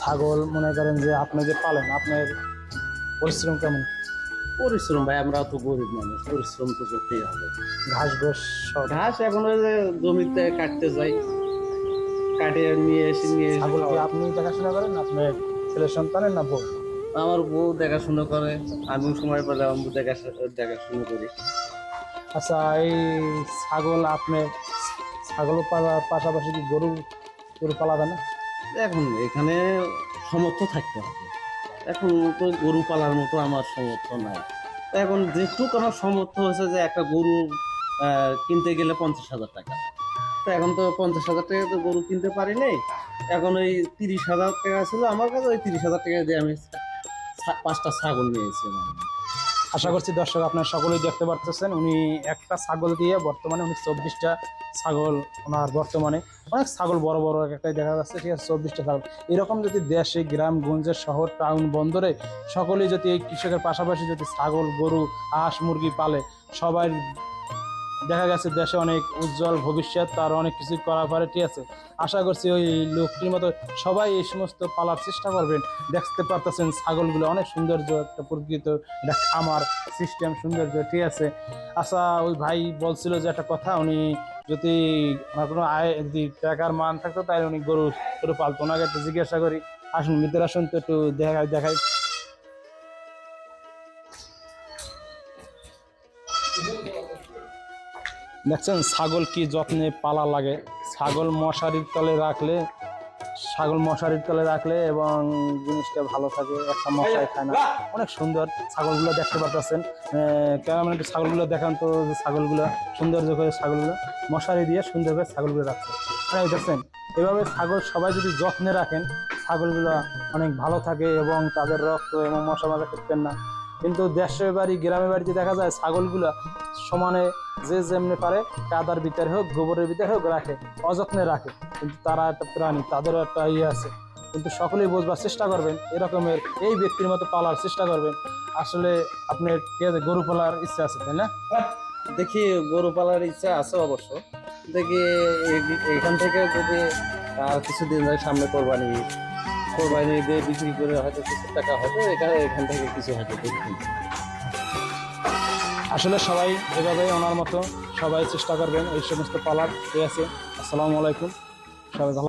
ছাগল মনে করেন যে আপনি যে পালেন আপনার পরিশ্রম কেমন? পরিশ্রম ভাই, আমরা তো গরিব মানুষ, পরিশ্রম তো করতেই হবে। ঘাস ঘোষ সব? ঘাস এখন ওই যে জমিতে কাটতে যাই, কাটিয়ে নিয়ে এসে ছাগল কি খাওয়াই। আপনি দেখাশোনা করেন না আপনার ছেলে সন্তানের না বউ? আমার বউ দেখাশোনা করে, আমিও সময় পেলে আমার বউ দেখাশোনা করি। আচ্ছা, এই ছাগল আপনি ছাগল পালার পাশাপাশি কি গরু গরু পালাবে না? এখন এখানে সমর্থ থাকতে হবে, এখন তো গরু পালার মতো আমার সমর্থ নাই। তো এখন যেটুকু আমার সমর্থ হয়েছে যে একটা গরু কিনতে গেলে 50,000 টাকা, তো এখন তো 50,000 টাকা তো গরু কিনতে পারি নাই। এখন ওই 30,000 টাকা ছিল আমার কাছে, ওই 30,000 টাকা দিয়ে আমি 5টা ছাগল নিয়েছিলাম। আশা করছি দর্শক আপনার সকলেই দেখতে পারতেছেন উনি একটা ছাগল দিয়ে বর্তমানে উনি 24টা ছাগল ওনার বর্তমানে অনেক ছাগল বড় বড় একটাই দেখা যাচ্ছে, ঠিক আছে? 24টা ছাগল এরকম যদি দেশে গ্রাম গঞ্জের শহর টাউন বন্দরে সকলেই যদি এই কৃষকের পাশাপাশি যদি ছাগল গরু হাঁস মুরগি পালে, সবাই দেখা গেছে দেশে অনেক উজ্জ্বল ভবিষ্যৎ, তার অনেক কিছু করা পারে, ঠিক আছে? আশা করছি ওই লোকটির মতো সবাই এই সমস্ত পালার চেষ্টা করবেন। দেখতে পারতেছেন ছাগলগুলো অনেক সৌন্দর্য, একটা প্রকৃত এটা খামার সিস্টেম সৌন্দর্য, ঠিক আছে? আচ্ছা, ওই ভাই বলছিল যে একটা কথা, উনি যদি ওনার কোনো আয় যদি টাকার মান থাকতো তাহলে উনি গরু গরু পালতো। ওনাকে একটু জিজ্ঞাসা করি, আসুন ভিতরে আসুন তো একটু দেখাই দেখাই। দেখছেন ছাগল কি যত্নে পালা লাগে। ছাগল মশারির তলে রাখলে এবং জিনিসটা ভালো থাকে, একটা মশাই খায় না। অনেক সুন্দর ছাগলগুলো দেখতে পাচ্ছেন। কেমন একটু ছাগলগুলো দেখান তো, যে ছাগলগুলো সৌন্দর্য করে ছাগলগুলো মশারি দিয়ে সুন্দর করে ছাগলগুলো রাখছে। হ্যাঁ দেখছেন, এভাবে ছাগল সবাই যদি যত্নে রাখেন ছাগলগুলো অনেক ভালো থাকে এবং তাদের রক্ত এবং মশা মাজা করতেন না। কিন্তু দেশের বাড়ি গ্রামের বাড়িতে দেখা যায় ছাগলগুলো সমানে যে যেমনি পারে কাদার ভিতরে হোক গোবরের ভিতরে হোক রাখে, অযত্নে রাখে। কিন্তু তারা একটা প্রাণী, তাদেরও একটা ইয়ে আছে। কিন্তু সকলেই বুঝবার চেষ্টা করবেন, এরকমের এই ব্যক্তির মতো পালার চেষ্টা করবেন। আসলে আপনার ঠিক আছে গরু পালার ইচ্ছা আছে, তাই না? দেখি গরু পালার ইচ্ছা আছে অবশ্য। দেখি এখান থেকে যদি আর কিছুদিন ধরে সামনে কোরবানি দিয়ে বিক্রি করে হয়তো কিছু টাকা হবে, এখান থেকে কিছু হয়তো দেখি। আসলে সবাই এভাবে ওনার মতো সবাই চেষ্টা করবেন এই সমস্ত পালার, ঠিক আছে? আসসালামু আলাইকুম, সবাই ভালো।